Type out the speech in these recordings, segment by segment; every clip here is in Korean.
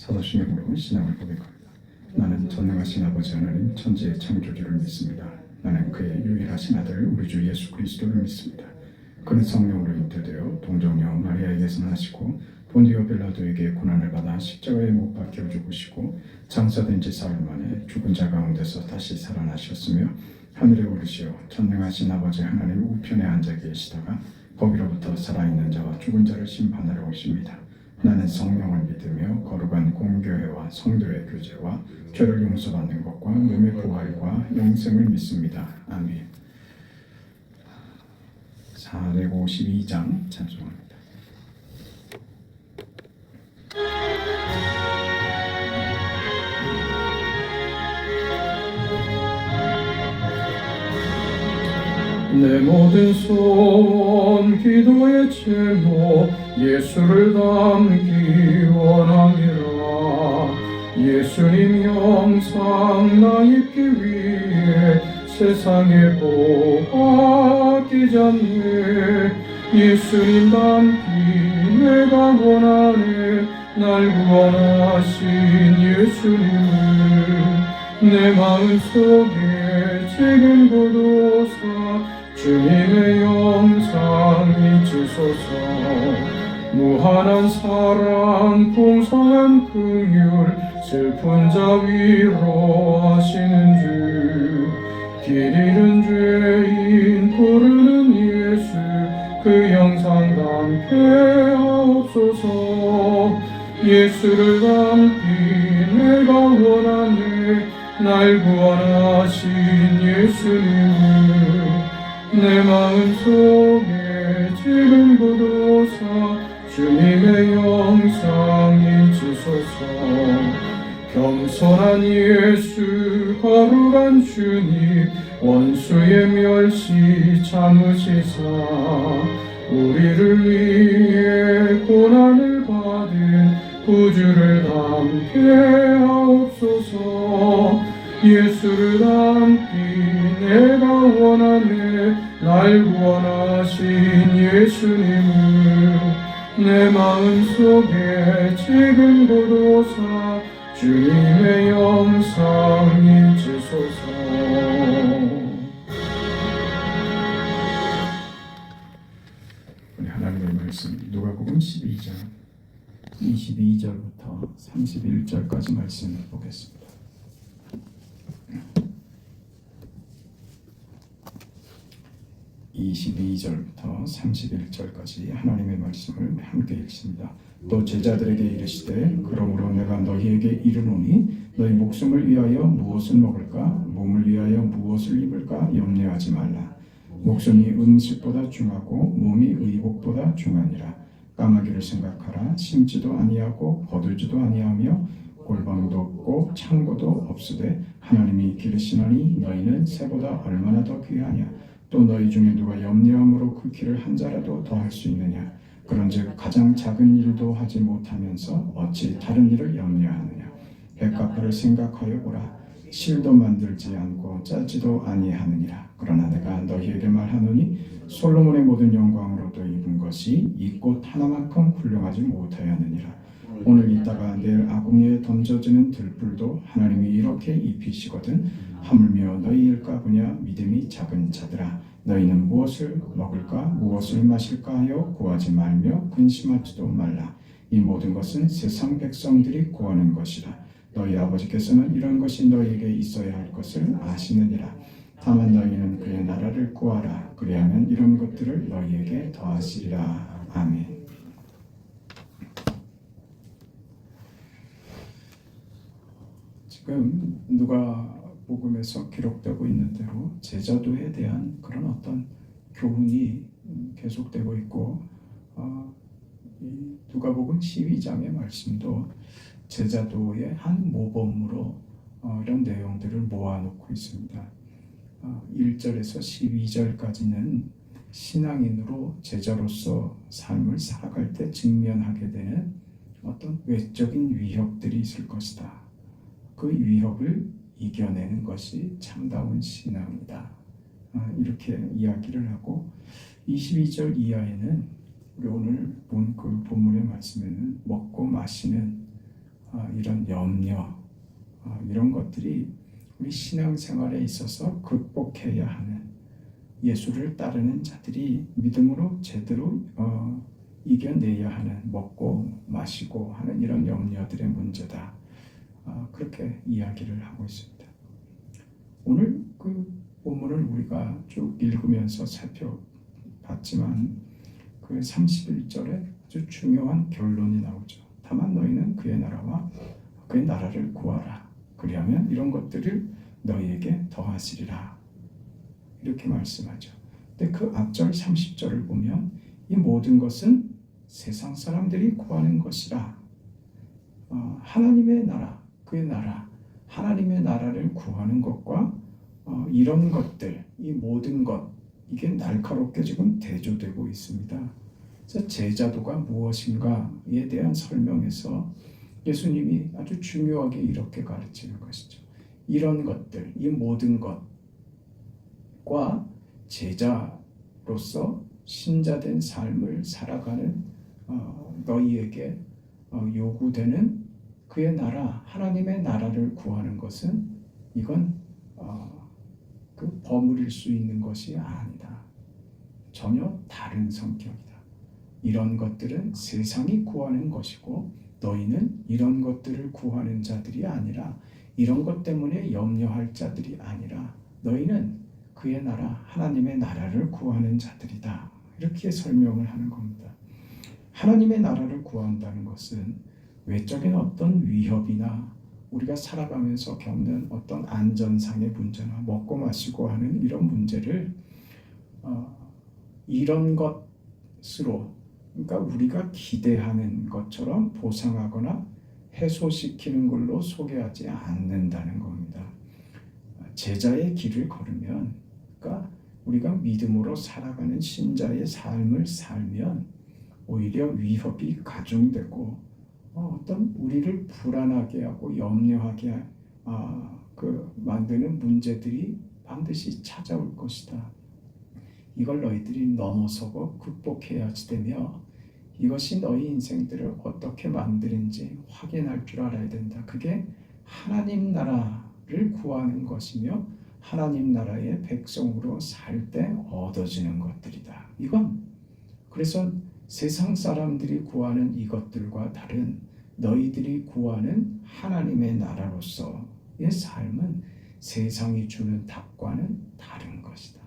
사도신경으로 신앙을 고백합니다. 나는 전능하신 아버지 하나님 천지의 창조주를 믿습니다. 나는 그의 유일하신 아들 우리 주 예수 그리스도를 믿습니다. 그는 성령으로 잉태되어 동정녀 마리아에게서 나시고 본디오 빌라도에게 고난을 받아 십자가에 못 박혀 죽으시고 장사된 지 사흘 만에 죽은 자 가운데서 다시 살아나셨으며 하늘에 오르시어 전능하신 아버지 하나님 우편에 앉아 계시다가 거기로부터 살아있는 자와 죽은 자를 심판하러 오십니다. 나는 성령을 믿으며 거룩한 공교회와 성도의 교제와 죄를 용서받는 것과 몸의 부활과 영생을 믿습니다. 아멘. 452장 찬송합니다. 내 모든 소원 기도의 제목 예수를 담기 원하니라. 예수님 형상 나 입기 위해 세상에 보아끼지 않네. 예수님 담기 내가 원하네. 날 구원하신 예수님을 내 마음속에 지금 보도사 주님의 영상 잊으소서. 무한한 사랑 풍성한 긍휼 슬픈 자 위로하시는 주 길 잃은 죄인 부르는 예수 그 영상 담게 하옵소서. 예수를 담기 내가 원하네. 날 구원하신 예수님을 내 마음속에 지금 보도사 주님의 영상 잊으소서. 겸손한 예수 거룩한 주님 원수의 멸시 참으시사 우리를 위해 고난을 받은 구주를 담게 하옵소서. 예수를 담기 내가 원하네. 날 구원하신 예수님을 내 마음속에 지금 보도사 주님의 영상 잊으소서. 우리 하나님의 말씀 누가복음 12장 22절부터 31절까지 말씀을 보겠습니다. 22절부터 31절까지 하나님의 말씀을 함께 읽습니다. 또 제자들에게 이르시되 그러므로 내가 너희에게 이르노니 너희 목숨을 위하여 무엇을 먹을까 몸을 위하여 무엇을 입을까 염려하지 말라. 목숨이 음식보다 중하고 몸이 의복보다 중하니라. 까마귀를 생각하라. 심지도 아니하고 거두지도 아니하며 골방도 없고 창고도 없으되 하나님이 기르시나니 너희는 새보다 얼마나 더 귀하냐. 또 너희 중에 누가 염려함으로 그 길을 한 자라도 더 할 수 있느냐. 그런즉 가장 작은 일도 하지 못하면서 어찌 다른 일을 염려하느냐. 백합화를 생각하여 보라. 실도 만들지 않고 짜지도 아니하느니라. 그러나 내가 너희에게 말하노니 솔로몬의 모든 영광으로도 입은 것이 이 꽃 하나만큼 훌륭하지 못하였느니라. 오늘 있다가 내일 아궁이에 던져지는 들불도 하나님이 이렇게 입히시거든. 하물며 너희 일까보냐. 믿음이 작은 자들아 너희는 무엇을 먹을까 무엇을 마실까 하여 구하지 말며 근심하지도 말라. 이 모든 것은 세상 백성들이 구하는 것이라. 너희 아버지께서는 이런 것이 너희에게 있어야 할 것을 아시느니라. 다만 너희는 그의 나라를 구하라. 그리하면 이런 것들을 너희에게 더하시리라. 아멘. 지금 누가복음에서 기록되고 있는 대로 제자도에 대한 그런 어떤 교훈이 계속되고 있고 이 누가복음 12장의 말씀도 제자도의 한 모범으로 이런 내용들을 모아놓고 있습니다. 1절에서 12절까지는 신앙인으로 제자로서 삶을 살아갈 때 직면하게 되는 어떤 외적인 위협들이 있을 것이다. 그 위협을 이겨내는 것이 참다운 신앙이다. 이렇게 이야기를 하고 22절 이하에는 우리 오늘 본 그 본문의 말씀에는 먹고 마시는 이런 염려, 이런 것들이 우리 신앙생활에 있어서 극복해야 하는, 예수를 따르는 자들이 믿음으로 제대로 이겨내야 하는, 먹고 마시고 하는 이런 염려들의 문제다. 그렇게 이야기를 하고 있습니다. 오늘 그 본문을 우리가 쭉 읽으면서 살펴봤지만 그 31절에 아주 중요한 결론이 나오죠. 다만 너희는 그의 나라와 그의 나라를 구하라. 그리하면 이런 것들을 너희에게 더하시리라. 이렇게 말씀하죠. 근데 그 앞절 30절을 보면 이 모든 것은 세상 사람들이 구하는 것이라. 하나님의 나라, 그의 나라, 하나님의 나라를 구하는 것과 이런 것들, 이 모든 것, 이게 날카롭게 지금 대조되고 있습니다. 그래서 제자도가 무엇인가에 대한 설명에서 예수님이 아주 중요하게 이렇게 가르치는 것이죠. 이런 것들, 이 모든 것과 제자로서 신자된 삶을 살아가는 너희에게 요구되는 그의 나라, 하나님의 나라를 구하는 것은 이건 그 버무릴 수 있는 것이 아니다. 전혀 다른 성격이다. 이런 것들은 세상이 구하는 것이고 너희는 이런 것들을 구하는 자들이 아니라, 이런 것 때문에 염려할 자들이 아니라 너희는 그의 나라, 하나님의 나라를 구하는 자들이다. 이렇게 설명을 하는 겁니다. 하나님의 나라를 구한다는 것은 외적인 어떤 위협이나 우리가 살아가면서 겪는 어떤 안전상의 문제나 먹고 마시고 하는 이런 문제를 이런 것으로, 그러니까 우리가 기대하는 것처럼 보상하거나 해소시키는 걸로 소개하지 않는다는 겁니다. 제자의 길을 걸으면, 그러니까 우리가 믿음으로 살아가는 신자의 삶을 살면 오히려 위협이 가중되고 어떤 우리를 불안하게 하고 염려하게 만드는 문제들이 반드시 찾아올 것이다. 이걸 너희들이 넘어서고 극복해야지 되며 이것이 너희 인생들을 어떻게 만드는지 확인할 줄 알아야 된다. 그게 하나님 나라를 구하는 것이며 하나님 나라의 백성으로 살 때 얻어지는 것들이다. 이건 그래서 세상 사람들이 구하는 이것들과 다른 너희들이 구하는 하나님의 나라로서의 삶은 세상이 주는 답과는 다른 것이다.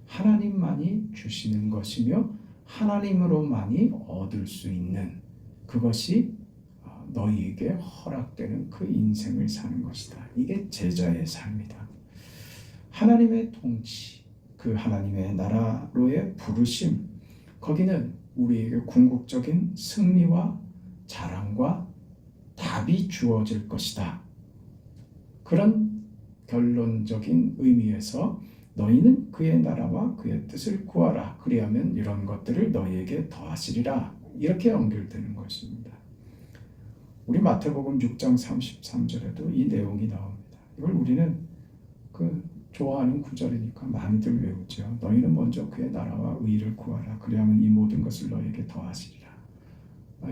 하나님만이 주시는 것이며 하나님으로만이 얻을 수 있는 그것이 너희에게 허락되는 그 인생을 사는 것이다. 이게 제자의 삶이다. 하나님의 통치, 그 하나님의 나라로의 부르심, 거기는 우리에게 궁극적인 승리와 자랑과 답이 주어질 것이다. 그런 결론적인 의미에서 너희는 그의 나라와 그의 뜻을 구하라. 그리하면 이런 것들을 너희에게 더하시리라. 이렇게 연결되는 것입니다. 우리 마태복음 6장 33절에도 이 내용이 나옵니다. 이걸 우리는 좋아하는 구절이니까 많이들 외우죠. 너희는 먼저 그의 나라와 의를 구하라. 그리하면 이 모든 것을 너희에게 더하시리라.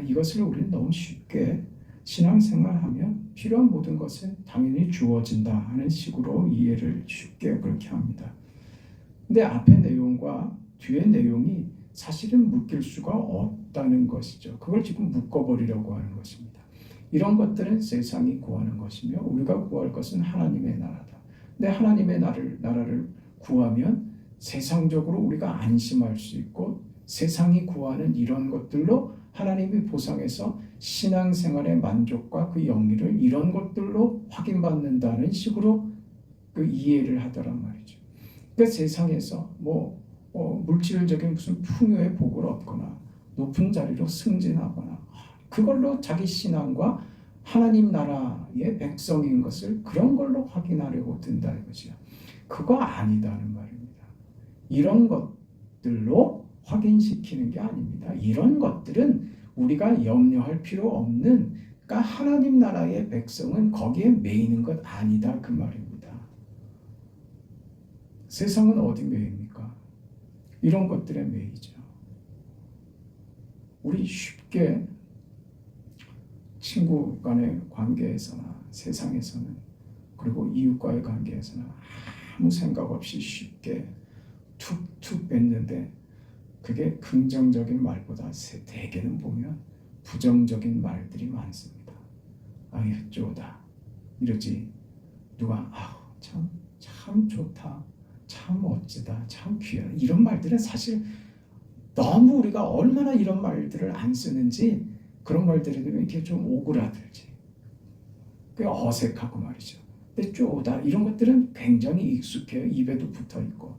이것을 우리는 너무 쉽게 신앙생활하면 필요한 모든 것은 당연히 주어진다 하는 식으로 이해를 쉽게 그렇게 합니다. 근데 앞의 내용과 뒤의 내용이 사실은 묶일 수가 없다는 것이죠. 그걸 지금 묶어버리려고 하는 것입니다. 이런 것들은 세상이 구하는 것이며 우리가 구할 것은 하나님의 나라다. 근데 하나님의 나라를 구하면 세상적으로 우리가 안심할 수 있고 세상이 구하는 이런 것들로 하나님이 보상해서 신앙생활의 만족과 그 영리를 이런 것들로 확인받는다는 식으로 그 이해를 하더란 말이죠. 그러니까 세상에서 물질적인 무슨 풍요의 복을 얻거나 높은 자리로 승진하거나 그걸로 자기 신앙과 하나님 나라의 백성인 것을 그런 걸로 확인하려고 든다 이거죠. 그거 아니다는 말입니다. 이런 것들로 확인시키는 게 아닙니다. 이런 것들은 우리가 염려할 필요 없는, 그러니까 하나님 나라의 백성은 거기에 매이는 것 아니다 그 말입니다. 세상은 어디 매입니까? 이런 것들에 매이죠. 우리 쉽게 친구 간의 관계에서나 세상에서는, 그리고 이웃과의 관계에서는 아무 생각 없이 쉽게 툭툭 뱉는데, 그게 긍정적인 말보다 대개는 보면 부정적인 말들이 많습니다. 아유 쪼다 이러지. 누가 참 좋다, 참 멋지다, 참 귀하다, 이런 말들은 사실 너무 우리가 얼마나 이런 말들을 안 쓰는지 그런 말들이 이렇게 좀 오그라들지. 꽤 어색하고 말이죠. 근데 쪼다 이런 것들은 굉장히 익숙해요. 입에도 붙어 있고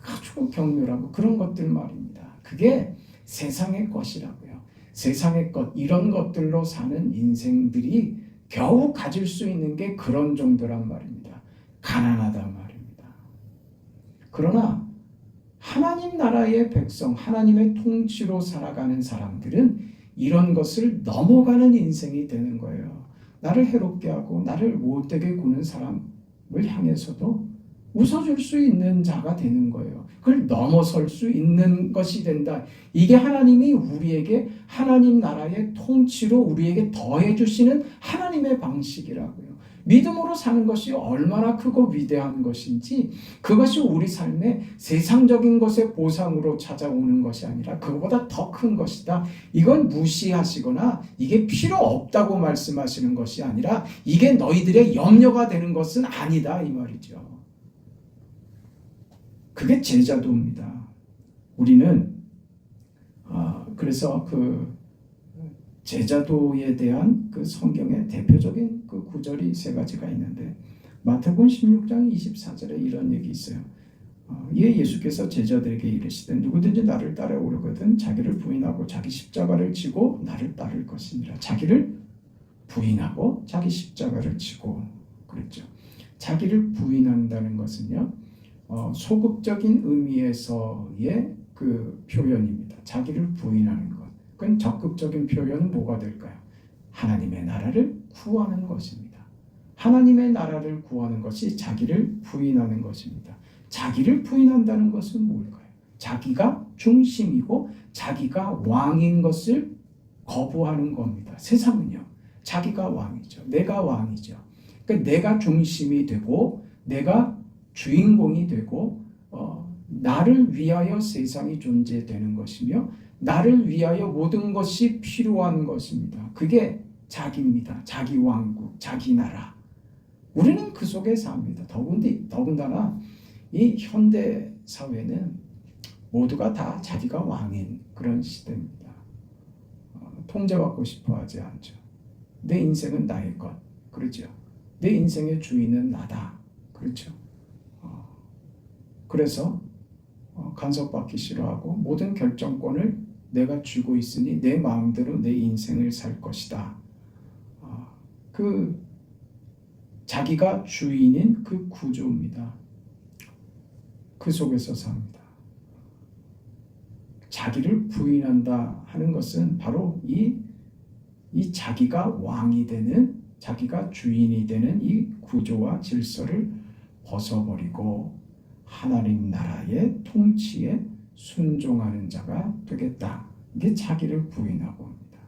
아주 격렬하고 그런 것들 말입니다. 그게 세상의 것이라고요. 세상의 것, 이런 것들로 사는 인생들이 겨우 가질 수 있는 게 그런 정도란 말입니다. 가난하단 말입니다. 그러나 하나님 나라의 백성, 하나님의 통치로 살아가는 사람들은 이런 것을 넘어가는 인생이 되는 거예요. 나를 해롭게 하고 나를 못되게 구는 사람을 향해서도 웃어줄 수 있는 자가 되는 거예요. 그걸 넘어설 수 있는 것이 된다. 이게 하나님이 우리에게 하나님 나라의 통치로 우리에게 더해 주시는 하나님의 방식이라고요. 믿음으로 사는 것이 얼마나 크고 위대한 것인지, 그것이 우리 삶의 세상적인 것의 보상으로 찾아오는 것이 아니라 그것보다 더 큰 것이다. 이건 무시하시거나 이게 필요 없다고 말씀하시는 것이 아니라 이게 너희들의 염려가 되는 것은 아니다 이 말이죠. 그게 제자도입니다. 우리는 그래서 그 제자도에 대한 그 성경의 대표적인 그 구절이 세 가지가 있는데, 마태복음 16장 24절에 이런 얘기 있어요. 이에 예수께서 제자들에게 이르시되 누구든지 나를 따라오려거든 자기를 부인하고 자기 십자가를 지고 나를 따를 것이니라. 자기를 부인하고 자기 십자가를 지고 그랬죠. 자기를 부인한다는 것은요, 소극적인 의미에서의 그 표현입니다. 자기를 부인하는 것. 그건 적극적인 표현은 뭐가 될까요? 하나님의 나라를 구하는 것입니다. 하나님의 나라를 구하는 것이 자기를 부인하는 것입니다. 자기를 부인한다는 것은 뭘까요? 자기가 중심이고 자기가 왕인 것을 거부하는 겁니다. 세상은요, 자기가 왕이죠. 내가 왕이죠. 그러니까 내가 중심이 되고 내가 주인공이 되고 나를 위하여 세상이 존재되는 것이며 나를 위하여 모든 것이 필요한 것입니다. 그게 자기입니다. 자기 왕국, 자기 나라. 우리는 그 속에 삽니다. 더군다나 이 현대 사회는 모두가 다 자기가 왕인 그런 시대입니다. 통제받고 싶어 하지 않죠. 내 인생은 나의 것. 그렇죠. 내 인생의 주인은 나다. 그렇죠. 그래서 간섭받기 싫어하고 모든 결정권을 내가 쥐고 있으니 내 마음대로 내 인생을 살 것이다. 그 자기가 주인인 그 구조입니다. 그 속에서 삽니다. 자기를 부인한다 하는 것은 바로 이 자기가 왕이 되는, 자기가 주인이 되는 이 구조와 질서를 벗어버리고 하나님 나라의 통치에 순종하는 자가 되겠다. 이게 자기를 부인하고 합니다.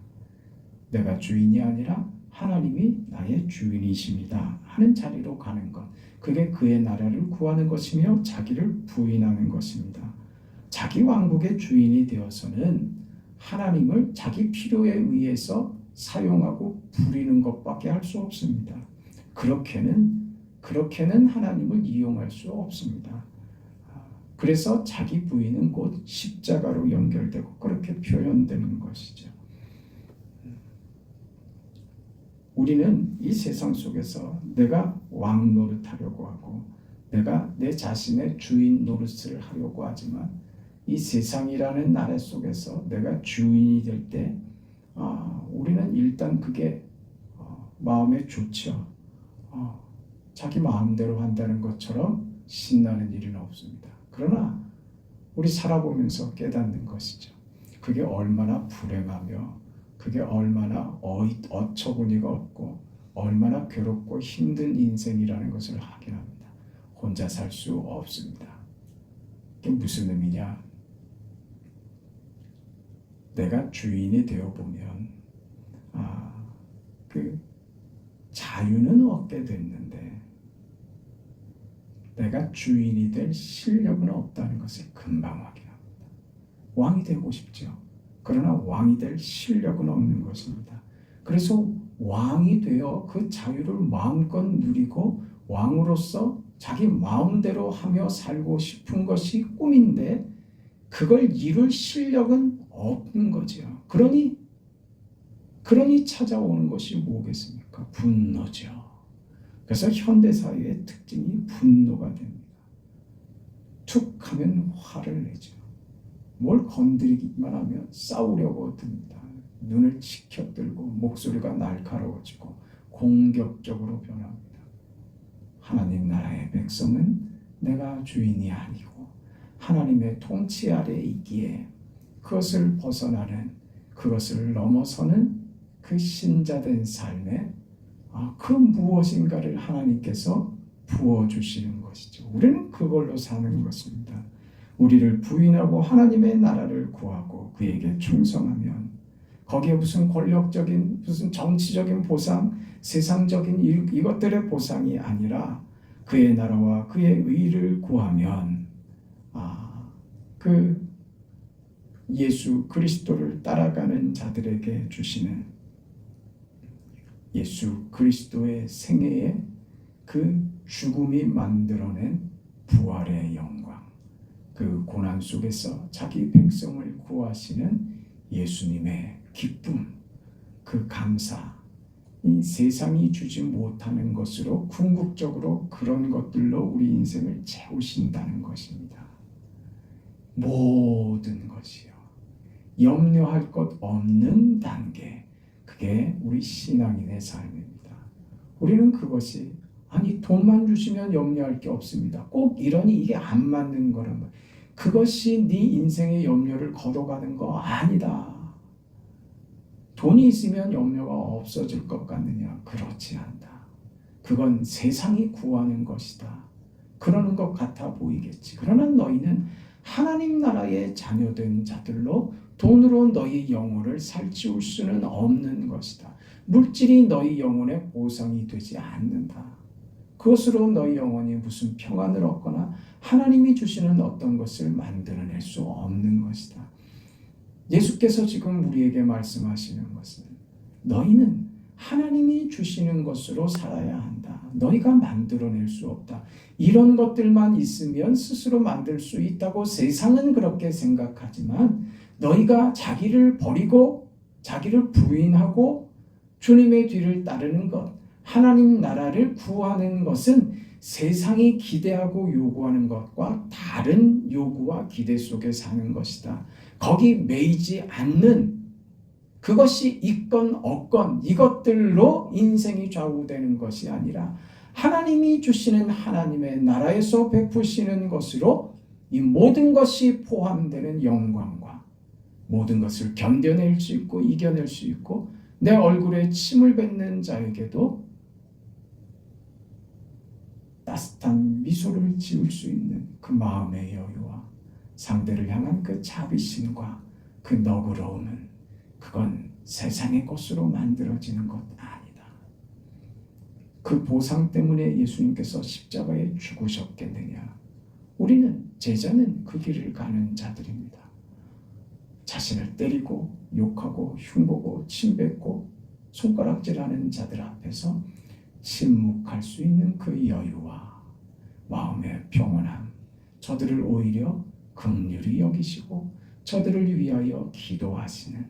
내가 주인이 아니라 하나님이 나의 주인이십니다 하는 자리로 가는 것, 그게 그의 나라를 구하는 것이며 자기를 부인하는 것입니다. 자기 왕국의 주인이 되어서는 하나님을 자기 필요에 의해서 사용하고 부리는 것밖에 할 수 없습니다. 그렇게는 하나님을 이용할 수 없습니다. 그래서 자기 부인은 곧 십자가로 연결되고 그렇게 표현되는 것이죠. 우리는 이 세상 속에서 내가 왕 노릇하려고 하고 내가 내 자신의 주인 노릇을 하려고 하지만 이 세상이라는 나라 속에서 내가 주인이 될 때 우리는 일단 그게 마음에 좋죠. 자기 마음대로 한다는 것처럼 신나는 일은 없습니다. 그러나 우리 살아보면서 깨닫는 것이죠. 그게 얼마나 불행하며 그게 얼마나 어처구니가 없고 얼마나 괴롭고 힘든 인생이라는 것을 확인합니다. 혼자 살 수 없습니다. 이게 무슨 의미냐? 내가 주인이 되어보면 자유는 얻게 됐는데 내가 주인이 될 실력은 없다는 것을 금방 확인합니다. 왕이 되고 싶죠. 그러나 왕이 될 실력은 없는 것입니다. 그래서 왕이 되어 그 자유를 마음껏 누리고 왕으로서 자기 마음대로 하며 살고 싶은 것이 꿈인데 그걸 이룰 실력은 없는 거죠. 그러니 찾아오는 것이 뭐겠습니까? 분노죠. 그래서 현대사회의 특징이 분노가 됩니다. 툭 하면 화를 내죠. 뭘 건드리기만 하면 싸우려고 듭니다. 눈을 치켜들고 목소리가 날카로워지고 공격적으로 변합니다. 하나님 나라의 백성은 내가 주인이 아니고 하나님의 통치 아래에 있기에 그것을 벗어나는, 그것을 넘어서는 그 신자된 삶에 그 무엇인가를 하나님께서 부어주시는 것이죠. 우리는 그걸로 사는 것입니다. 우리를 부인하고 하나님의 나라를 구하고 그에게 충성하면 거기에 무슨 권력적인, 무슨 정치적인 보상, 세상적인 이것들의 보상이 아니라 그의 나라와 그의 의를 구하면 그 예수 그리스도를 따라가는 자들에게 주시는 예수 그리스도의 생애에 그 죽음이 만들어낸 부활의 영광, 그 고난 속에서 자기 백성을 구하시는 예수님의 기쁨, 그 감사, 이 세상이 주지 못하는 것으로 궁극적으로 그런 것들로 우리 인생을 채우신다는 것입니다. 모든 것이요. 염려할 것 없는 단계, 그게 우리 신앙인의 삶입니다. 우리는 그것이 돈만 주시면 염려할 게 없습니다. 꼭 이러니 이게 안 맞는 거란 말이에요. 그것이 네 인생의 염려를 걷어가는 거 아니다. 돈이 있으면 염려가 없어질 것 같느냐? 그렇지 않다. 그건 세상이 구하는 것이다. 그러는 것 같아 보이겠지. 그러나 너희는 하나님 나라의 자녀된 자들로 돈으로 너희 영혼을 살찌울 수는 없는 것이다. 물질이 너희 영혼의 보상이 되지 않는다. 그것으로 너희 영혼이 무슨 평안을 얻거나 하나님이 주시는 어떤 것을 만들어낼 수 없는 것이다. 예수께서 지금 우리에게 말씀하시는 것은 너희는 하나님이 주시는 것으로 살아야 한다. 너희가 만들어낼 수 없다. 이런 것들만 있으면 스스로 만들 수 있다고 세상은 그렇게 생각하지만 너희가 자기를 버리고 자기를 부인하고 주님의 뒤를 따르는 것, 하나님 나라를 구하는 것은 세상이 기대하고 요구하는 것과 다른 요구와 기대 속에 사는 것이다. 거기 매이지 않는, 그것이 있건 없건 이것들로 인생이 좌우되는 것이 아니라 하나님이 주시는 하나님의 나라에서 베푸시는 것으로 이 모든 것이 포함되는 영광과 모든 것을 견뎌낼 수 있고 이겨낼 수 있고 내 얼굴에 침을 뱉는 자에게도 따뜻한 미소를 지을 수 있는 그 마음의 여유와 상대를 향한 그 자비심과 그 너그러움은 그건 세상의 것으로 만들어지는 것 아니다. 그 보상 때문에 예수님께서 십자가에 죽으셨겠느냐? 우리는 제자는 그 길을 가는 자들입니다. 자신을 때리고 욕하고 흉보고 침뱉고 손가락질하는 자들 앞에서 침묵할 수 있는 그 여유와 마음의 평온함, 저들을 오히려 긍휼히 여기시고 저들을 위하여 기도하시는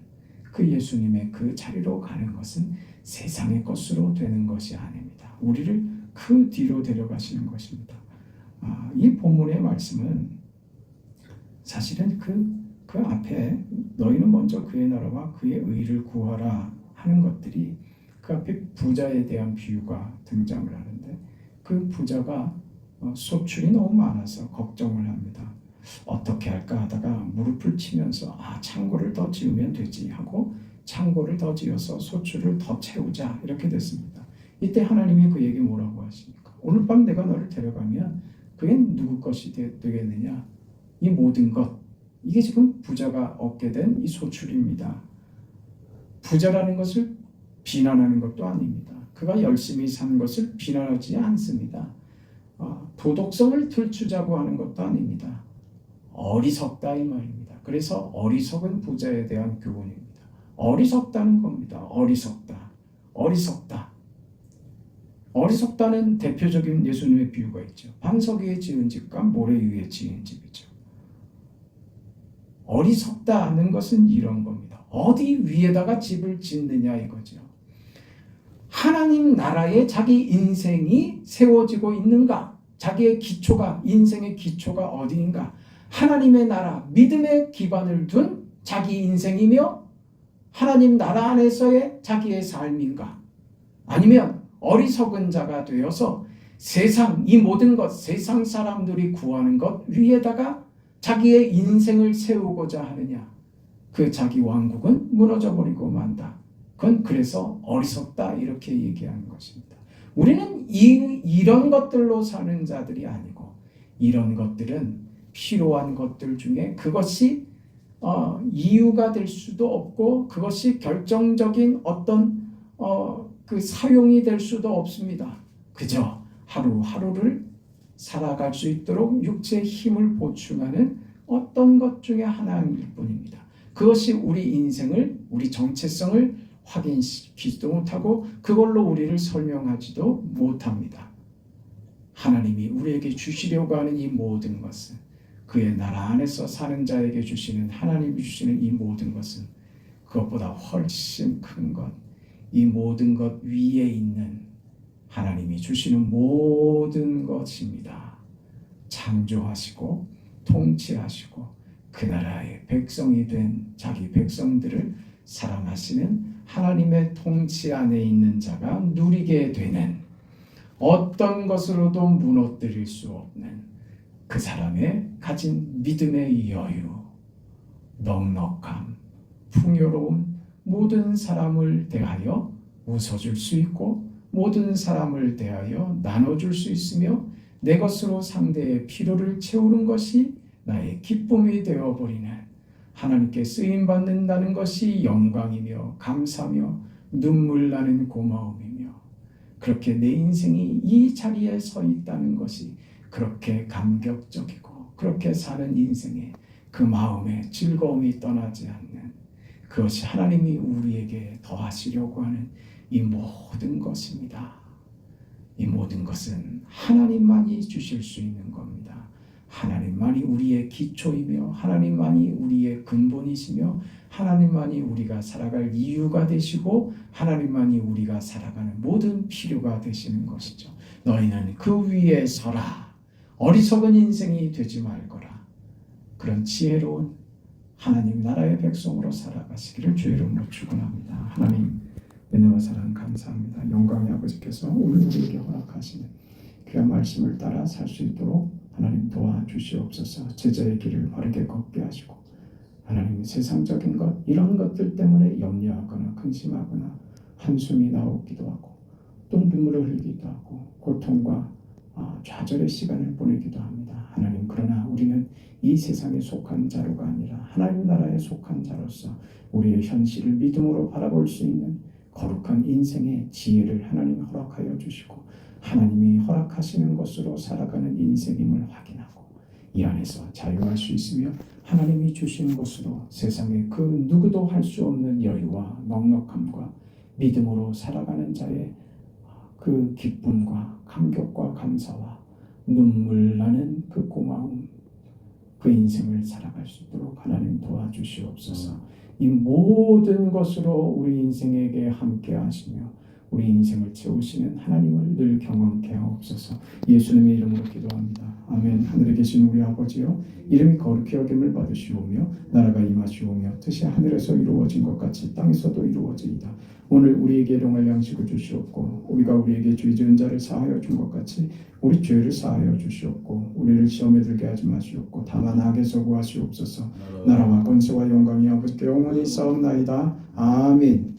그 예수님의 그 자리로 가는 것은 세상의 것으로 되는 것이 아닙니다. 우리를 그 뒤로 데려가시는 것입니다. 이 본문의 말씀은 사실은 그 앞에 너희는 먼저 그의 나라와 그의 의를 구하라 하는 것들이 그 앞에 부자에 대한 비유가 등장을 하는데 그 부자가 소출이 너무 많아서 걱정을 합니다. 어떻게 할까 하다가 무릎을 치면서 창고를 더 지으면 되지 하고 창고를 더 지어서 소출을 더 채우자 이렇게 됐습니다. 이때 하나님이 그에게 뭐라고 하십니까? 오늘 밤 내가 너를 데려가면 그게 누구 것이 되겠느냐? 이 모든 것, 이게 지금 부자가 얻게 된 이 소출입니다. 부자라는 것을 비난하는 것도 아닙니다. 그가 열심히 산 것을 비난하지 않습니다. 도덕성을 들추자고 하는 것도 아닙니다. 어리석다 이 말입니다. 그래서 어리석은 부자에 대한 교훈입니다. 어리석다는 겁니다. 어리석다. 어리석다는 대표적인 예수님의 비유가 있죠. 반석 위에 지은 집과 모래 위에 지은 집이죠. 어리석다는 것은 이런 겁니다. 어디 위에다가 집을 짓느냐 이거죠. 하나님 나라에 자기 인생이 세워지고 있는가? 자기의 기초가, 인생의 기초가 어디인가? 하나님의 나라, 믿음의 기반을 둔 자기 인생이며 하나님 나라 안에서의 자기의 삶인가? 아니면 어리석은 자가 되어서 세상, 이 모든 것, 세상 사람들이 구하는 것 위에다가 자기의 인생을 세우고자 하느냐? 그 자기 왕국은 무너져버리고 만다. 그건 그래서 어리석다 이렇게 얘기하는 것입니다. 우리는 이런 것들로 사는 자들이 아니고 이런 것들은 필요한 것들 중에 그것이 이유가 될 수도 없고 그것이 결정적인 어떤 그 사용이 될 수도 없습니다. 그저 하루하루를 살아갈 수 있도록 육체의 힘을 보충하는 어떤 것 중에 하나일 뿐입니다. 그것이 우리 인생을, 우리 정체성을 확인시키지도 못하고 그걸로 우리를 설명하지도 못합니다. 하나님이 우리에게 주시려고 하는 이 모든 것은, 그의 나라 안에서 사는 자에게 주시는, 하나님이 주시는 이 모든 것은 그것보다 훨씬 큰 것, 이 모든 것 위에 있는 하나님이 주시는 모든 것입니다. 창조하시고 통치하시고 그 나라의 백성이 된 자기 백성들을 사랑하시는 하나님의 통치 안에 있는 자가 누리게 되는, 어떤 것으로도 무너뜨릴 수 없는 그 사람의 가진 믿음의 여유, 넉넉함, 풍요로움, 모든 사람을 대하여 웃어줄 수 있고 모든 사람을 대하여 나눠줄 수 있으며 내 것으로 상대의 필요를 채우는 것이 나의 기쁨이 되어버리는, 하나님께 쓰임받는다는 것이 영광이며 감사며 눈물 나는 고마움이며, 그렇게 내 인생이 이 자리에 서 있다는 것이 그렇게 감격적이고, 그렇게 사는 인생에 그 마음의 즐거움이 떠나지 않는, 그것이 하나님이 우리에게 더하시려고 하는 이 모든 것입니다. 이 모든 것은 하나님만이 주실 수 있는 겁니다. 하나님만이 우리의 기초이며 하나님만이 우리의 근본이시며 하나님만이 우리가 살아갈 이유가 되시고 하나님만이 우리가 살아가는 모든 필요가 되시는 것이죠. 너희는 그 위에 서라. 어리석은 인생이 되지 말거라. 그런 지혜로운 하나님 나라의 백성으로 살아가시기를 주의 이름으로 축원합니다. 하나님 은혜와 사랑 감사합니다. 영광의 아버지께서 오늘 우리에게 허락하시는 귀한 말씀을 따라 살 수 있도록 하나님 도와주시옵소서. 제자의 길을 바르게 걷게 하시고 하나님 세상적인 것 이런 것들 때문에 염려하거나 근심하거나 한숨이 나오기도 하고 또 눈물을 흘리기도 하고 고통과 좌절의 시간을 보내기도 합니다. 하나님, 그러나 우리는 이 세상에 속한 자로가 아니라 하나님 나라에 속한 자로서 우리의 현실을 믿음으로 바라볼 수 있는 거룩한 인생의 지혜를 하나님 허락하여 주시고 하나님이 허락하시는 것으로 살아가는 인생임을 확인하고 이 안에서 자유할 수 있으며 하나님이 주신 것으로 세상에 그 누구도 할 수 없는 여유와 넉넉함과 믿음으로 살아가는 자의 그 기쁨과 감격과 감사와 눈물 나는 그 고마움, 그 인생을 살아갈 수 있도록 하나님 도와주시옵소서. 이 모든 것으로 우리 인생에게 함께 하시며 우리 인생을 채우시는 하나님을 늘 경험케 하옵소서. 예수님의 이름으로 기도합니다. 아멘. 하늘에 계신 우리 아버지여, 이름이 거룩히 여김을 받으시오며 나라가 임하시오며 뜻이 하늘에서 이루어진 것 같이 땅에서도 이루어지이다. 오늘 우리에게 일용할 양식을 주시옵고 우리가 우리에게 죄 지은 자를 사하여 준 것 같이 우리 죄를 사하여 주시옵고 우리를 시험에 들게 하지 마시옵고 다만 악에서 구하시옵소서. 나라와 권세와 영광이 아버지께 영원히 있사옵나이다. 아멘.